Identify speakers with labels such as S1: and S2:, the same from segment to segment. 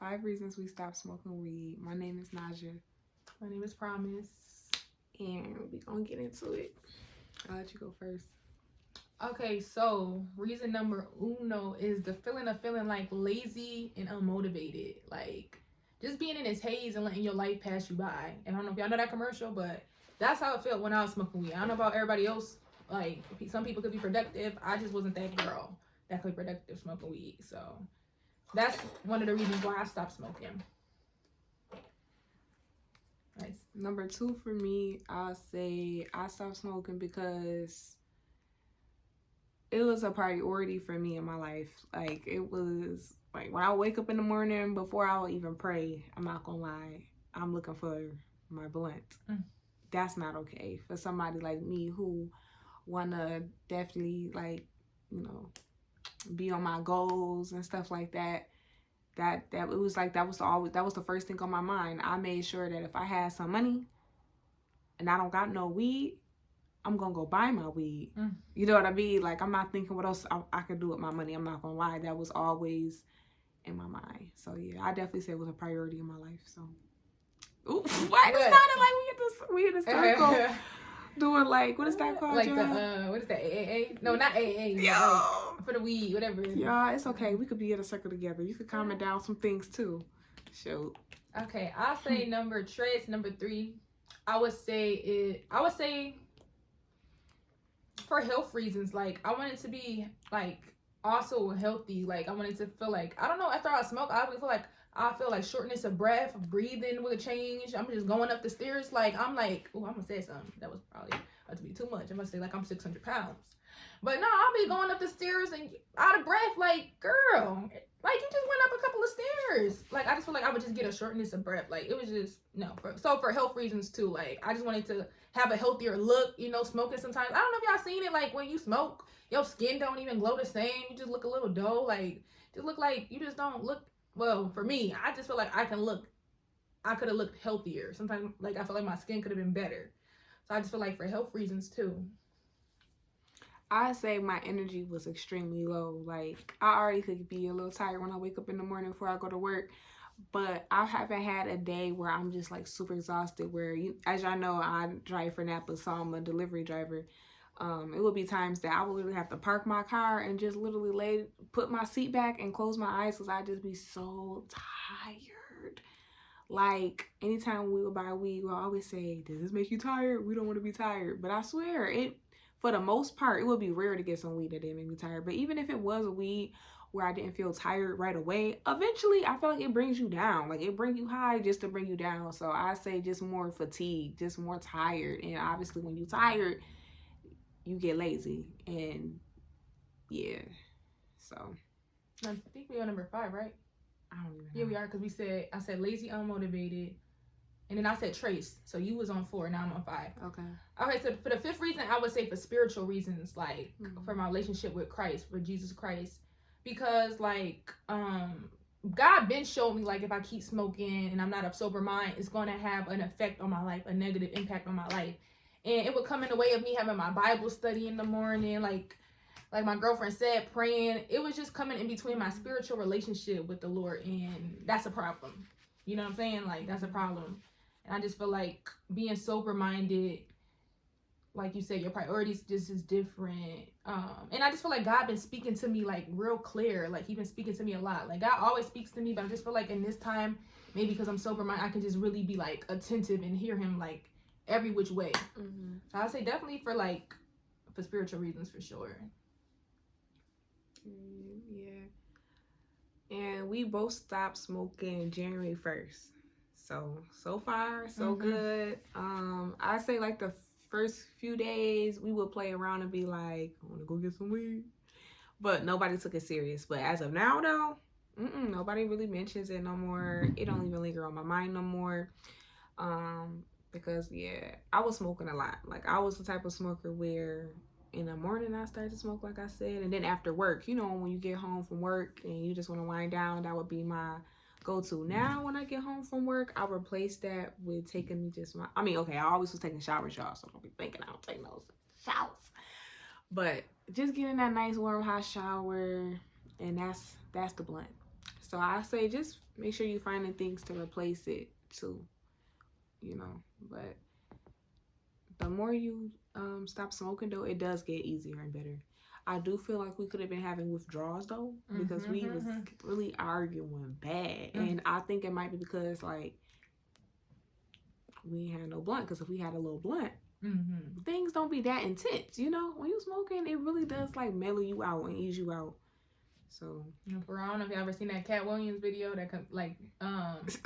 S1: 5 reasons we stopped smoking weed. My name is Naja,
S2: My name is Promise.
S1: and we gonna get into it. I'll let you go first.
S2: Okay, so reason number uno is the feeling of feeling like lazy and unmotivated. Like just being in this haze and letting your life pass you by. And I don't know if y'all know that commercial, but that's how it felt when I was smoking weed. I don't know about everybody else. Like some people could be productive. I just wasn't that girl that could be productive smoking weed. So that's one of the reasons why I stopped smoking. Nice.
S1: Number 2 for me, I'll say I stopped smoking because it was a priority for me in my life. Like, it was like when I wake up in the morning, before I would even pray, I'm not gonna lie, I'm looking for my blunt. That's not okay for somebody like me who wanna definitely, like, you know, be on my goals and stuff like that. That it was like that was the first thing on my mind. I made sure that if I had some money and I don't got no weed, I'm gonna go buy my weed. You know what I mean? Like, I'm not thinking what else I could do with my money. I'm not gonna lie, that was always in my mind. So yeah, I definitely say it was a priority in my life. So, ooh, why it sounded like we in the circle doing, like, what is that called?
S2: Like what is that? AAA? No, not AAA.
S1: Yo,
S2: like, for the weed, whatever.
S1: Yeah, it's okay. We could be in a circle together. You could comment down some things too. Shoot.
S2: Okay, I'll say number 3. I would say for health reasons. Like, I wanted to be like also healthy. Like, I wanted to feel like, I don't know, after I smoke, I feel like shortness of breath, breathing would change. I'm just going up the stairs. Like, I'm like, oh, I'm gonna say something that was probably about to be too much. I'm gonna say like I'm 600 pounds. But no, I'll be going up the stairs and out of breath. Like, girl, like, you just went up a couple of stairs. Like, I just feel like I would just get a shortness of breath. Like, it was just, no. For health reasons too. Like, I just wanted to have a healthier look, smoking sometimes. I don't know if y'all seen it. Like, when you smoke, your skin don't even glow the same. You just look a little dull. Like, just look like you just don't look, well, for me, I just feel like I could have looked healthier. Sometimes, like, I feel like my skin could have been better. So I just feel like for health reasons too.
S1: I say my energy was extremely low. Like, I already could be a little tired when I wake up in the morning before I go to work. But I haven't had a day where I'm just like super exhausted. Where, as y'all know, I drive for Napa, so I'm a delivery driver. It would be times that I would literally have to park my car and just literally put my seat back and close my eyes because I'd just be so tired. Like, anytime we would buy weed, we'll always say, does this make you tired? We don't want to be tired. But I swear, for the most part, it would be rare to get some weed that didn't make me tired. But even if it was a weed where I didn't feel tired right away, eventually I feel like it brings you down. Like, it brings you high just to bring you down. So I say just more fatigue, just more tired. And obviously when you're tired, you get lazy. And yeah, so.
S2: I think we are number 5, right?
S1: I don't even know.
S2: Yeah, we are, because I said lazy, unmotivated. And then I said trace. So you was on 4, now I'm on 5. Okay, so for the 5th reason, I would say for spiritual reasons, like for my relationship with Christ, with Jesus Christ. Because, like, God been showed me, like, if I keep smoking and I'm not of sober mind, it's going to have an effect on my life, a negative impact on my life. And it would come in the way of me having my Bible study in the morning, like my girlfriend said, praying. It was just coming in between my spiritual relationship with the Lord, and that's a problem. You know what I'm saying? Like, that's a problem. And I just feel like being sober-minded, like you said, your priorities just is different. And I just feel like God been speaking to me, like, real clear. Like, he been speaking to me a lot. Like, God always speaks to me, but I just feel like in this time, maybe because I'm sober-minded, I can just really be, like, attentive and hear him, like, every which way. So I say definitely for spiritual reasons, for sure.
S1: Yeah. And we both stopped smoking January 1st. So far, so good. I say like the first few days we would play around and be like, I want to go get some weed. But nobody took it serious. But as of now, though, nobody really mentions it no more. It don't even linger on my mind no more. Because, yeah, I was smoking a lot. Like, I was the type of smoker where in the morning I started to smoke, like I said. And then after work, when you get home from work and you just want to wind down, that would be my go-to. Now when I get home from work, I replace that with taking I always was taking showers, y'all, so don't be thinking I don't take those showers. But just getting that nice warm hot shower, and that's the blunt. So I say just make sure you're finding things to replace it too. You know, but the more you stop smoking though, it does get easier and better. I do feel like we could have been having withdrawals though, because we was really arguing bad, and I think it might be because like we had no blunt. Because if we had a little blunt, things don't be that intense. You know, when you smoking, it really does like mellow you out and ease you out. So
S2: I don't know if you ever seen that Cat Williams video that like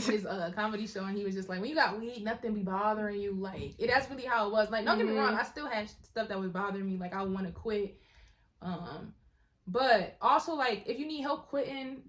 S2: his comedy show, and he was just like, when you got weed, nothing be bothering you. Like that's really how it was. Like don't get me wrong, I still had stuff that was bothering me. Like I want to quit. But also like if you need help quitting,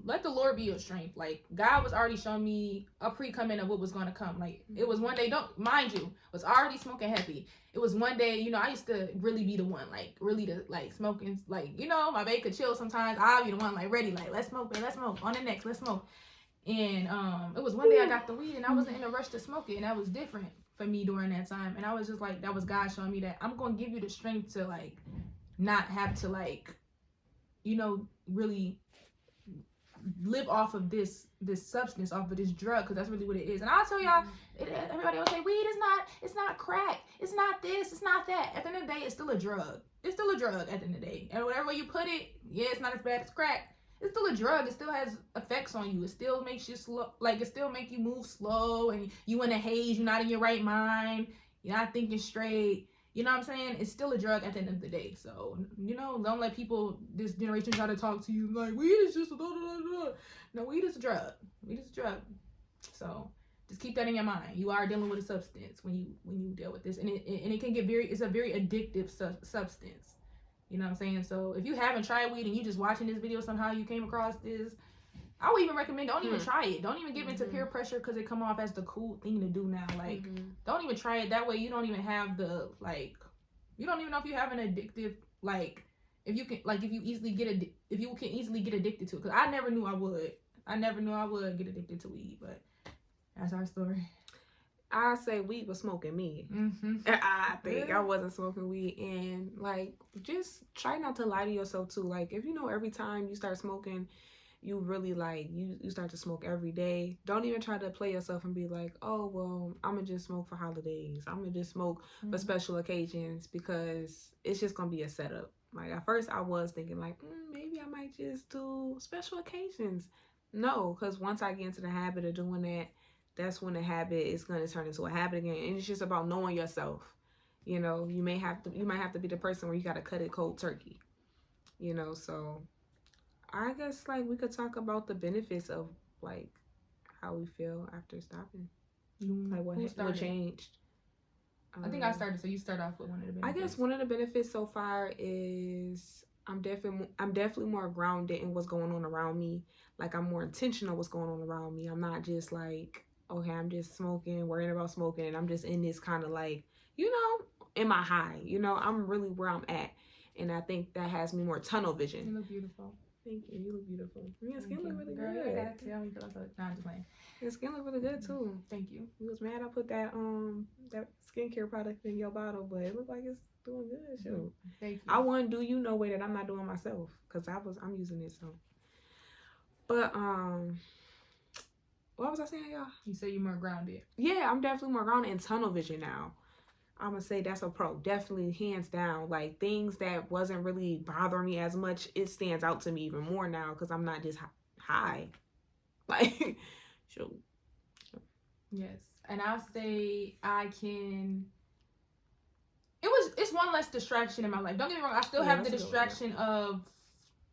S2: let the Lord be your strength. Like God was already showing me a pre-coming of what was going to come. Like it was one day, don't mind you, was already smoking heavy. It was one day, you know, I used to really be the one, like really to like smoking, like, you know, my babe could chill sometimes. I'll be the one like ready, like let's smoke, man, let's smoke on the next, let's smoke. And it was one day I got the weed and I wasn't in a rush to smoke it, and that was different for me during that time. And I was just like, that was God showing me that I'm going to give you the strength to like not have to like, you know, really live off of this substance, off of this drug, because that's really what it is. And I'll tell y'all, everybody will say weed is it's not crack, it's not this, it's not that. At the end of the day, it's still a drug. It's still a drug at the end of the day. And whatever way you put it, yeah, it's not as bad as crack. It's still a drug. It still has effects on you. It still makes you slow, like it still make you move slow, and you in a haze, you're not in your right mind, you're not thinking straight. You know what I'm saying? It's still a drug at the end of the day. So, you know, don't let people, this generation, try to talk to you like, weed is just a blah, blah, blah. No, weed is a drug. Weed is a drug. So, just keep that in your mind. You are dealing with a substance when you deal with this. And it can get it's a very addictive substance. You know what I'm saying? So, if you haven't tried weed and you just watching this video, somehow you came across this, I would even recommend, don't even try it. Don't even give into peer pressure because it come off as the cool thing to do now. Like, don't even try it. That way you don't even have the, like, you don't even know if you have an addictive, like, if you can easily get addicted to it. Because I never knew I would. I never knew I would get addicted to weed, but that's our story.
S1: I say weed was smoking me. I think I wasn't smoking weed. And, like, just try not to lie to yourself, too. Like, if you know every time you start smoking, you really like you start to smoke every day, don't even try to play yourself and be like, oh well, I'm gonna just smoke for holidays, I'm gonna just smoke for special occasions, because it's just gonna be a setup. Like at first I was thinking like maybe I might just do special occasions. No, because once I get into the habit of doing that, that's when the habit is going to turn into a habit again. And it's just about knowing yourself. You know, you might have to be the person where you got to cut it cold turkey, you know. So I guess like we could talk about the benefits of like how we feel after stopping. Like what changed.
S2: I think I started, so you start off with one of the benefits.
S1: I guess one of the benefits so far is I'm definitely more grounded in what's going on around me. Like I'm more intentional what's going on around me. I'm not just like, okay, I'm just smoking, worrying about smoking, and I'm just in this kind of like, you know, in my high. You know, I'm really where I'm at. And I think that has me more tunnel vision.
S2: You look beautiful.
S1: Thank you. You look beautiful. Your skin look really good.
S2: Girl, tell me, I'm just playing.
S1: Your skin look really good too.
S2: Thank you.
S1: You was mad I put that that skincare product in your bottle, but it looked like it's doing good. Shoot.
S2: Thank you.
S1: I wouldn't do you no way that I'm not doing myself, because I'm using it. So, but what was I saying, y'all?
S2: You say you're more grounded.
S1: Yeah, I'm definitely more grounded in tunnel vision now. I'm gonna say that's a pro. Definitely, hands down. Like things that wasn't really bothering me as much, it stands out to me even more now because I'm not just high. Like, sure.
S2: Yes, and I'll say it's one less distraction in my life. Don't get me wrong, I still have the distraction of,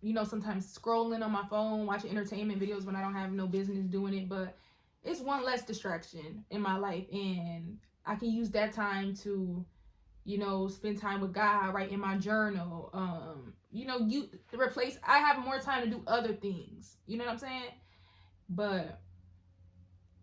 S2: you know, sometimes scrolling on my phone, watching entertainment videos when I don't have no business doing it, but it's one less distraction in my life, and I can use that time to, you know, spend time with God, write in my journal. You know, I have more time to do other things. You know what I'm saying? But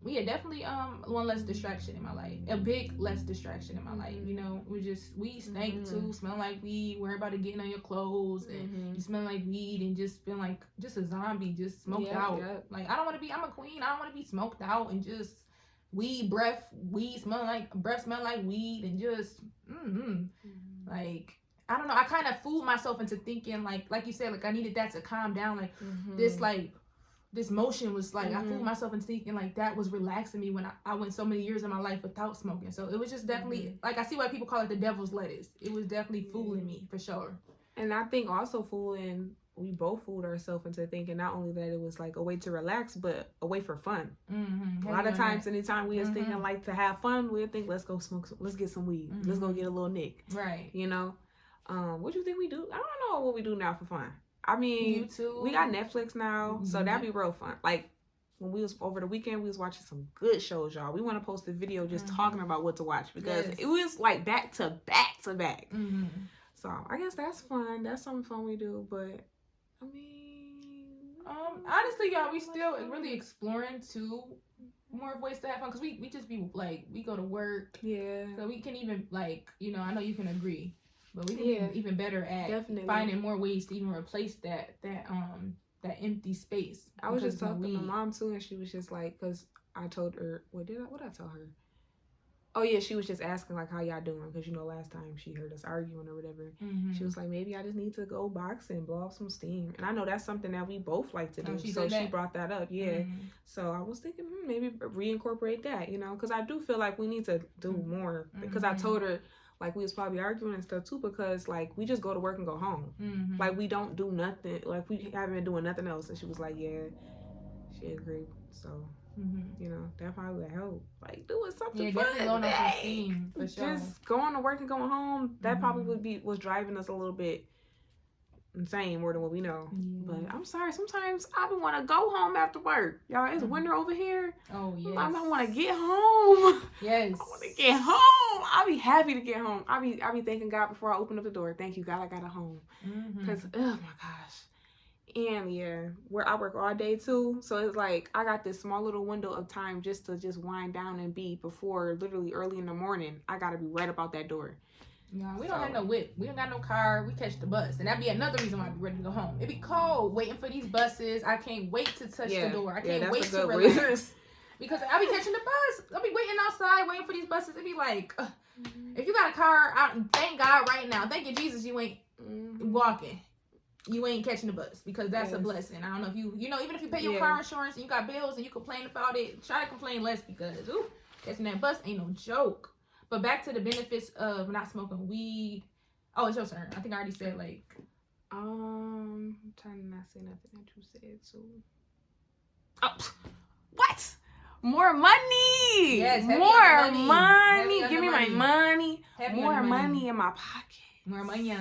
S2: yeah, definitely one less distraction in my life. A big less distraction in my life. You know, we stank too, smell like weed, worry about it getting on your clothes, and you smell like weed and just feel like just a zombie, just smoked out. Yep. Like I'm a queen, I don't want to be smoked out and just breath smell like weed and just like I don't know, I kind of fooled myself into thinking like you said, like I needed that to calm down, like this like this motion was like, I fooled myself into thinking like that was relaxing me when I went so many years of my life without smoking. So it was just definitely, like, I see why people call it the devil's lettuce. It was definitely fooling me, for sure.
S1: And I think also we both fooled ourselves into thinking not only that it was like a way to relax, but a way for fun. A lot of times, anytime we was thinking like to have fun, we'd think, let's go smoke, let's get some weed, let's go get a little nick.
S2: Right.
S1: You know? What do you think we do? I don't know what we do now for fun. I mean,
S2: YouTube.
S1: We got Netflix now, so that'd be real fun. Like, when we was over the weekend, we was watching some good shows, y'all. We want to post a video just talking about what to watch because it was like back to back to back. So I guess that's fun. That's something fun we do. But I mean,
S2: honestly, y'all, we still really exploring too more ways to have fun because we just be like, we go to work, so we can even like, you know, I know you can agree, but we can be even better at finding more ways to even replace that empty space.
S1: I was just talking to my mom too, and she was just like, because I told her, what did I tell her? Oh yeah, she was just asking like, how y'all doing? Because you know, last time she heard us arguing or whatever, she was like, maybe I just need to go boxing, blow off some steam. And I know that's something that we both like to do. So she brought that up, So I was thinking maybe reincorporate that, you know, because I do feel like we need to do more. Because I told her like we was probably arguing and stuff too, because like we just go to work and go home. Like we don't do nothing. Like we haven't been doing nothing else. And she was like, yeah, she agreed. So. You know, that probably would help. Like doing something fun.
S2: Going off some steam, for sure.
S1: Just going to work and going home. That probably was driving us a little bit insane more than what we know. But I'm sorry, sometimes I don't want to go home after work. Y'all, it's winter over here.
S2: Oh yes.
S1: I don't want to get home.
S2: Yes.
S1: I want to get home. I'll be happy to get home. I'll be thanking God before I open up the door. Thank you, God, I got a home. Because oh my gosh. And where I work all day too, so it's like I got this small little window of time just to wind down and be before literally early in the morning. I gotta be right about that door.
S2: No, we don't have no whip. We don't got no car. We catch the bus, and that'd be another reason why I'd be ready to go home. It'd be cold waiting for these buses. I can't wait to touch the door. I can't wait to relax because I'll be catching the bus. I'll be waiting outside waiting for these buses. It'd be like, if you got a car, thank God right now. Thank you, Jesus, you ain't walking. You ain't catching the bus because that's a blessing. I don't know if you know, even if you pay your car insurance and you got bills and you complain about it, try to complain less because catching that bus ain't no joke. But back to the benefits of not smoking weed. Oh, it's your turn. I think I already said like.
S1: I'm trying to not say nothing that you said. So. Oh, what? More money.
S2: Yes,
S1: more money. Give me my money. More money in my pocket.
S2: More money.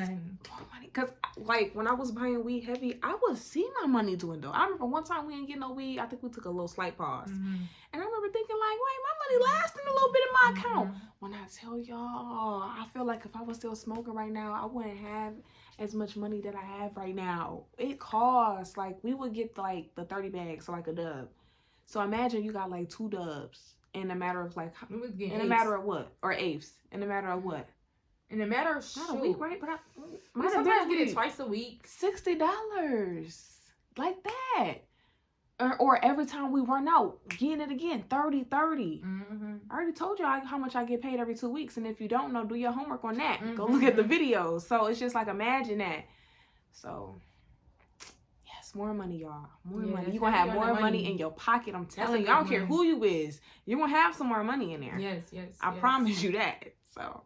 S1: Because, like, when I was buying weed heavy, I would see my money dwindle. I remember one time we didn't get no weed. I think we took a little slight pause. And I remember thinking, like, wait, my money lasting a little bit in my account. When I tell y'all, I feel like if I was still smoking right now, I wouldn't have as much money that I have right now. It costs. Like, we would get, like, the 30 bags, so, like, a dub. So, imagine you got, like, 2 dubs in a matter of, like, in a matter of what? Or eighths. In a matter of what?
S2: In a matter of
S1: not a week, right? But
S2: I sometimes get it twice a week.
S1: $60, like that, or every time we run out, getting it again, 30. I already told you how much I get paid every 2 weeks, and if you don't know, do your homework on that. Go look at the videos. So it's just like imagine that. So yes, more money, y'all. More money. You're gonna have more money in your pocket. I'm telling you. I don't care who you is. You're gonna have some more money in there.
S2: Yes.
S1: I promise you that. So.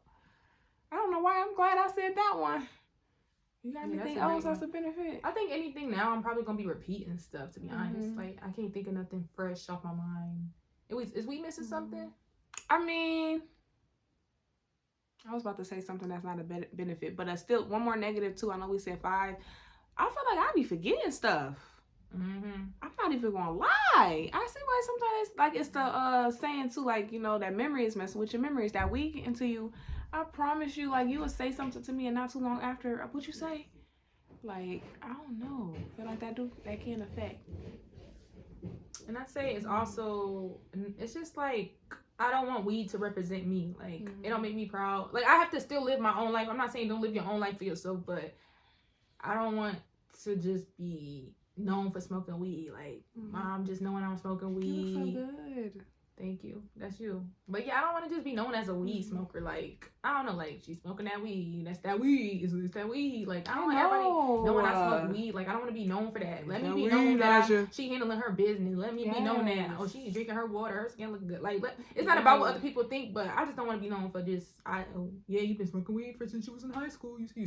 S1: I don't know why I'm glad I said that one. You got anything else that's a benefit?
S2: I think anything now, I'm probably going to be repeating stuff, to be honest. Like, I can't think of nothing fresh off my mind. Is we missing something?
S1: I mean, I was about to say something that's not a benefit, but still, one more negative, too. I know we said 5. I feel like I be forgetting stuff. I'm not even going to lie. I see why sometimes, like, it's the saying, too, like, you know, that memory is messing with your memories. That week until you... I promise you, like, you would say something to me and not too long after, what'd you say? Like, I don't know. I feel like that can affect.
S2: And I say it's also, it's just like, I don't want weed to represent me. Like, it don't make me proud. Like, I have to still live my own life. I'm not saying don't live your own life for yourself, but I don't want to just be known for smoking weed. Like, mom just knowing I'm smoking weed.
S1: You look so good.
S2: Thank you. That's you. But yeah, I don't want to just be known as a weed smoker. Like, I don't know, like, she's smoking that weed. That's that weed. It's that weed. Like, I don't want everybody knowing I smoke weed. Like, I don't want to be known for that. Let me be known that she handling her business. Let me be known that, oh, she's drinking her water. Her skin look good. Like, it's not about what other people think, but I just don't want to be known for just, you've been smoking weed since you was in high school. You